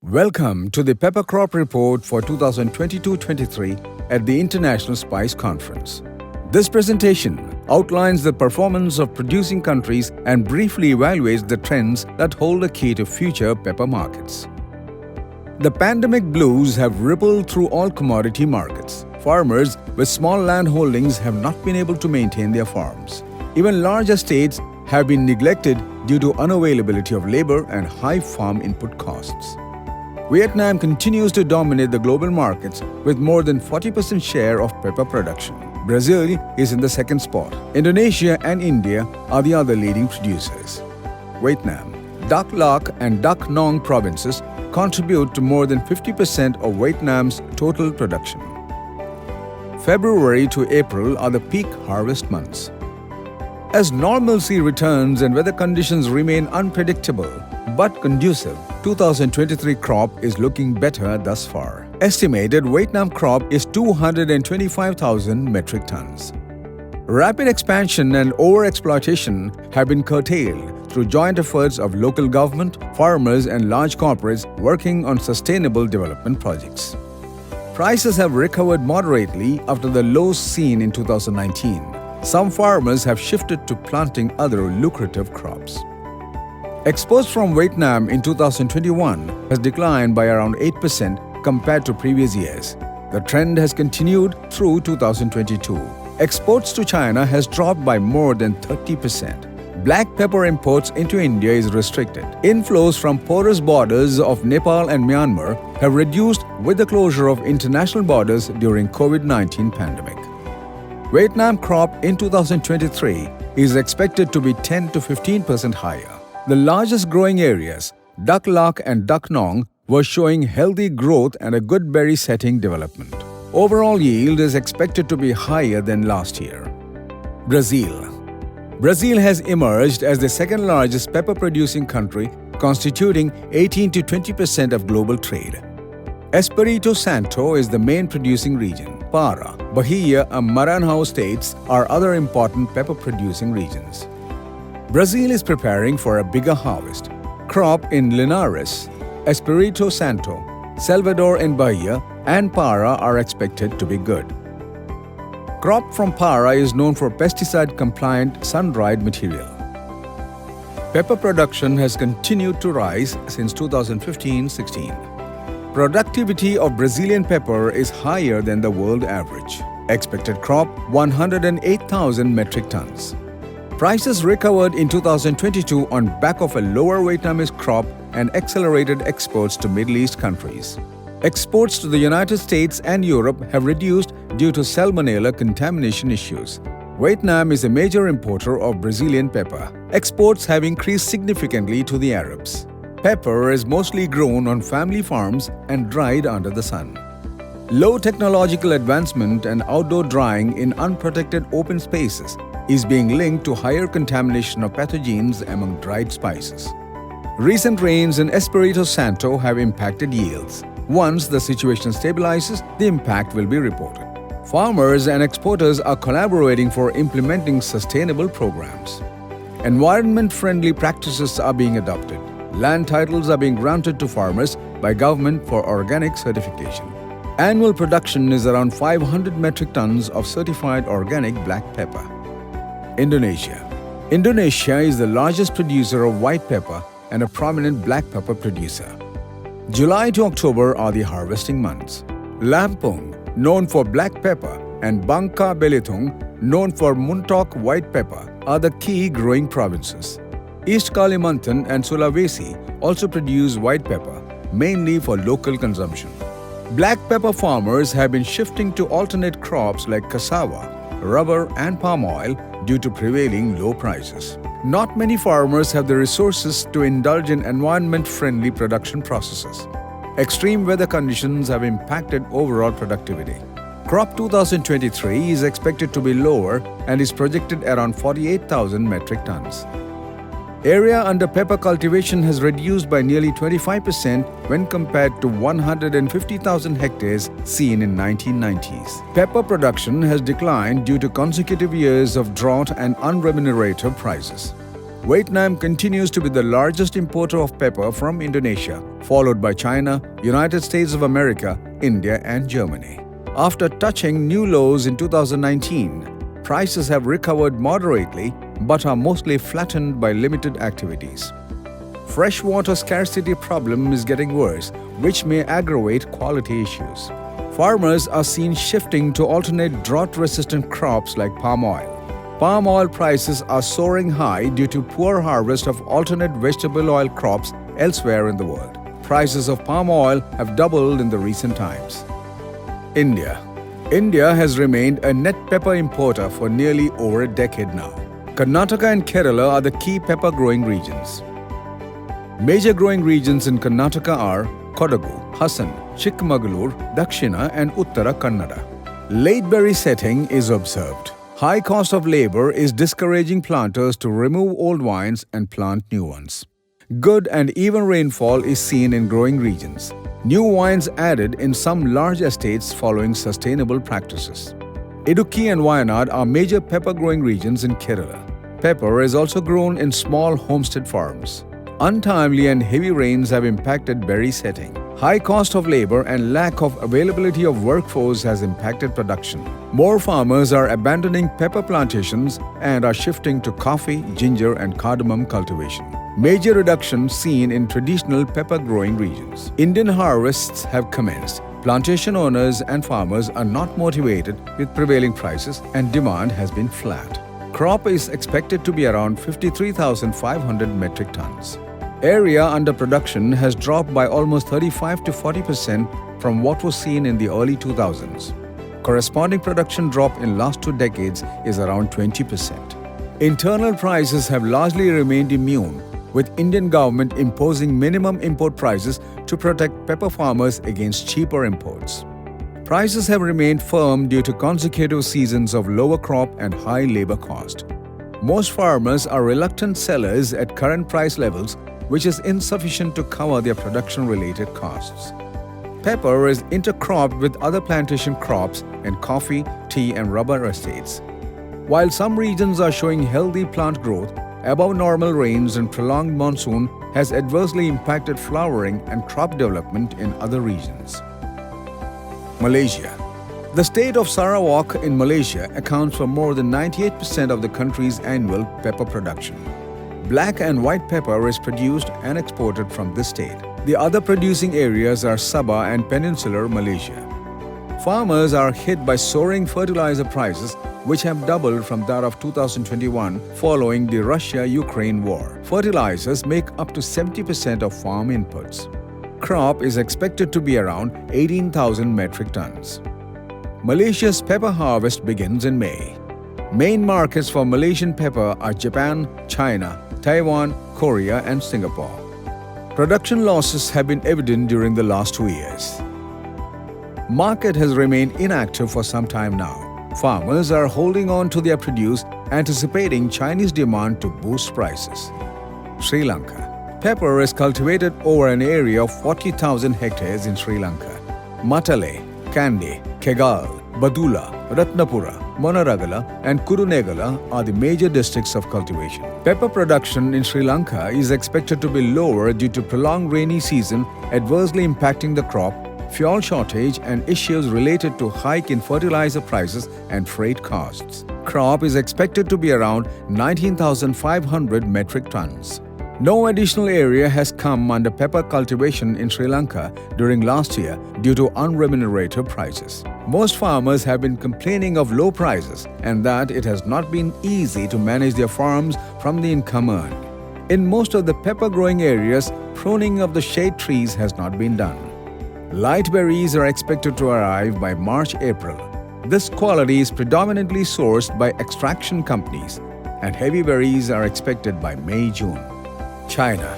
Welcome to the Pepper Crop Report for 2022-23 at the International Spice Conference. This presentation outlines the performance of producing countries and briefly evaluates the trends that hold the key to future pepper markets. The pandemic blues have rippled through all commodity markets. Farmers with small land holdings have not been able to maintain their farms. Even large estates have been neglected due to unavailability of labor and high farm input costs. Vietnam continues to dominate the global markets with more than 40% share of pepper production. Brazil is in the second spot. Indonesia and India are the other leading producers. Vietnam, Dak Lak and Dak Nong provinces contribute to more than 50% of Vietnam's total production. February to April are the peak harvest months. As normalcy returns and weather conditions remain unpredictable but conducive, 2023 crop is looking better thus far. Estimated Vietnam crop is 225,000 metric tons. Rapid expansion and overexploitation have been curtailed through joint efforts of local government, farmers and large corporates working on sustainable development projects. Prices have recovered moderately after the lows seen in 2019. Some farmers have shifted to planting other lucrative crops. Exports from Vietnam in 2021 has declined by around 8% compared to previous years. The trend has continued through 2022. Exports to China has dropped by more than 30%. Black pepper imports into India is restricted. Inflows from porous borders of Nepal and Myanmar have reduced with the closure of international borders during COVID-19 pandemic. Vietnam crop in 2023 is expected to be 10 to 15% higher. The largest growing areas, Dak Lak and Dak Nong, were showing healthy growth and a good berry setting development. Overall yield is expected to be higher than last year. Brazil has emerged as the second largest pepper producing country, constituting 18 to 20% of global trade. Espírito Santo is the main producing region. Para, Bahia and Maranhão states are other important pepper producing regions. Brazil is preparing for a bigger harvest. Crop in Linares, Espírito Santo, Salvador and Bahia and Para are expected to be good. Crop from Para is known for pesticide-compliant sun-dried material. Pepper production has continued to rise since 2015-16. Productivity of Brazilian pepper is higher than the world average. Expected crop 108,000 metric tons. Prices recovered in 2022 on back of a lower Vietnamese crop and accelerated exports to Middle East countries. Exports to the United States and Europe have reduced due to salmonella contamination issues. Vietnam is a major importer of Brazilian pepper. Exports have increased significantly to the Arabs. Pepper is mostly grown on family farms and dried under the sun. Low technological advancement and outdoor drying in unprotected open spaces is being linked to higher contamination of pathogens among dried spices. Recent rains in Espírito Santo have impacted yields. Once the situation stabilizes, the impact will be reported. Farmers and exporters are collaborating for implementing sustainable programs. Environment-friendly practices are being adopted. Land titles are being granted to farmers by government for organic certification. Annual production is around 500 metric tons of certified organic black pepper. Indonesia is the largest producer of white pepper and a prominent black pepper producer. July to October are the harvesting months. Lampung, known for black pepper, and Bangka Belitung, known for Muntok white pepper, are the key growing provinces. East Kalimantan and Sulawesi also produce white pepper, mainly for local consumption. Black pepper farmers have been shifting to alternate crops like cassava, rubber and palm oil due to prevailing low prices. Not many farmers have the resources to indulge in environment-friendly production processes. Extreme weather conditions have impacted overall productivity. Crop 2023 is expected to be lower and is projected around 48,000 metric tons. Area under pepper cultivation has reduced by nearly 25% when compared to 150,000 hectares seen in 1990s. Pepper production has declined due to consecutive years of drought and unremunerative prices. Vietnam continues to be the largest importer of pepper from Indonesia, followed by China, United States of America, India, and Germany. After touching new lows in 2019, prices have recovered moderately but are mostly flattened by limited activities. Freshwater scarcity problem is getting worse, which may aggravate quality issues. Farmers are seen shifting to alternate drought-resistant crops like palm oil. Palm oil prices are soaring high due to poor harvest of alternate vegetable oil crops elsewhere in the world. Prices of palm oil have doubled in the recent times. India. India has remained a net pepper importer for nearly over a decade now. Karnataka and Kerala are the key pepper growing regions. Major growing regions in Karnataka are Kodagu, Hassan, Chikmagalur, Dakshina and Uttara Kannada. Late berry setting is observed. High cost of labor is discouraging planters to remove old vines and plant new ones. Good and even rainfall is seen in growing regions. New vines added in some large estates following sustainable practices. Idukki and Wayanad are major pepper growing regions in Kerala. Pepper is also grown in small homestead farms. Untimely and heavy rains have impacted berry setting. High cost of labor and lack of availability of workforce has impacted production. More farmers are abandoning pepper plantations and are shifting to coffee, ginger and cardamom cultivation. Major reduction seen in traditional pepper growing regions. Indian harvests have commenced. Plantation owners and farmers are not motivated with prevailing prices and demand has been flat. Crop is expected to be around 53,500 metric tons. Area under production has dropped by almost 35 to 40% from what was seen in the early 2000s. Corresponding production drop in last 2 decades is around 20%. Internal prices have largely remained immune, with Indian government imposing minimum import prices to protect pepper farmers against cheaper imports. Prices have remained firm due to consecutive seasons of lower crop and high labor cost. Most farmers are reluctant sellers at current price levels, which is insufficient to cover their production-related costs. Pepper is intercropped with other plantation crops and coffee, tea and rubber estates. While some regions are showing healthy plant growth, above normal rains and prolonged monsoon has adversely impacted flowering and crop development in other regions. Malaysia. The state of Sarawak in Malaysia accounts for more than 98% of the country's annual pepper production. Black and white pepper is produced and exported from this state. The other producing areas are Sabah and Peninsular Malaysia. Farmers are hit by soaring fertilizer prices, which have doubled from that of 2021 following the Russia-Ukraine war. Fertilizers make up to 70% of farm inputs. Crop is expected to be around 18,000 metric tons. Malaysia's pepper harvest begins in May. Main markets for Malaysian pepper are Japan, China, Taiwan, Korea and Singapore. Production losses have been evident during the last 2 years. Market has remained inactive for some time now. Farmers are holding on to their produce, anticipating Chinese demand to boost prices. Sri Lanka. Pepper is cultivated over an area of 40,000 hectares in Sri Lanka. Matale, Kandy, Kegal, Badula, Ratnapura, Monaragala and Kurunegala are the major districts of cultivation. Pepper production in Sri Lanka is expected to be lower due to prolonged rainy season adversely impacting the crop, fuel shortage and issues related to hike in fertilizer prices and freight costs. Crop is expected to be around 19,500 metric tons. No additional area has come under pepper cultivation in Sri Lanka during last year due to unremunerated prices. Most farmers have been complaining of low prices and that it has not been easy to manage their farms from the income earned. In most of the pepper growing areas, pruning of the shade trees has not been done. Light berries are expected to arrive by March-April. This quality is predominantly sourced by extraction companies and heavy berries are expected by May-June. China.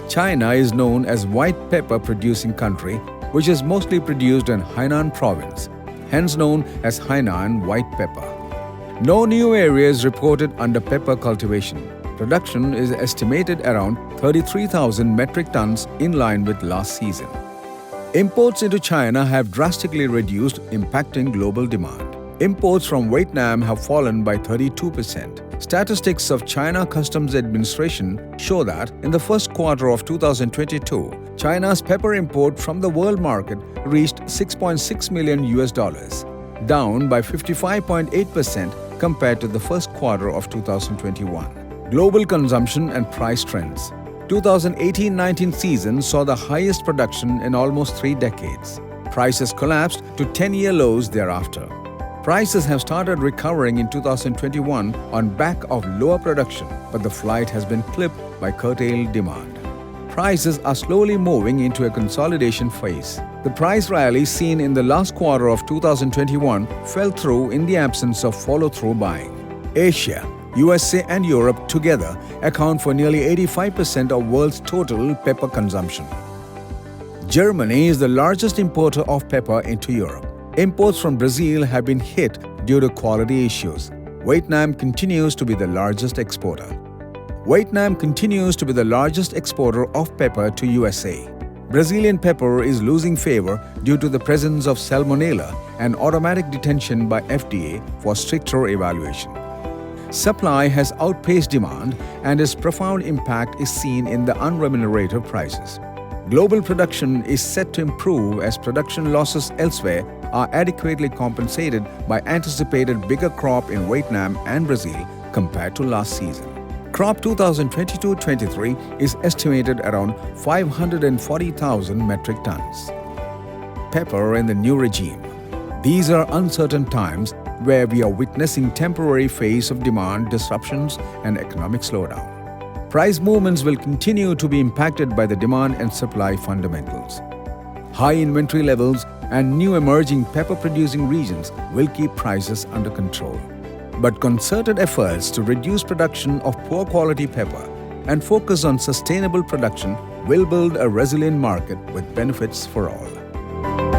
China is known as white pepper producing country, which is mostly produced in Hainan province, hence known as Hainan white pepper. No new areas reported under pepper cultivation. Production is estimated around 33,000 metric tons in line with last season. Imports into China have drastically reduced, impacting global demand. Imports from Vietnam have fallen by 32%. Statistics of China Customs Administration show that in the first quarter of 2022, China's pepper import from the world market reached $6.6 million, down by 55.8% compared to the first quarter of 2021. Global consumption and price trends. 2018-19 season saw the highest production in almost 3 decades. Prices collapsed to 10-year lows thereafter. Prices have started recovering in 2021 on back of lower production, but the flight has been clipped by curtailed demand. Prices are slowly moving into a consolidation phase. The price rally seen in the last quarter of 2021 fell through in the absence of follow-through buying. Asia, USA and Europe together account for nearly 85% of world's total pepper consumption. Germany is the largest importer of pepper into Europe. Imports from Brazil have been hit due to quality issues. Vietnam continues to be the largest exporter. Vietnam continues to be the largest exporter of pepper to USA. Brazilian pepper is losing favor due to the presence of salmonella and automatic detention by FDA for stricter evaluation. Supply has outpaced demand and its profound impact is seen in the unremunerated prices. Global production is set to improve as production losses elsewhere are adequately compensated by anticipated bigger crop in Vietnam and Brazil compared to last season. Crop 2022-23 is estimated around 540,000 metric tons. Pepper in the new regime. These are uncertain times where we are witnessing temporary phase of demand disruptions and economic slowdown. Price movements will continue to be impacted by the demand and supply fundamentals. High inventory levels and new emerging pepper-producing regions will keep prices under control. But concerted efforts to reduce production of poor quality pepper and focus on sustainable production will build a resilient market with benefits for all.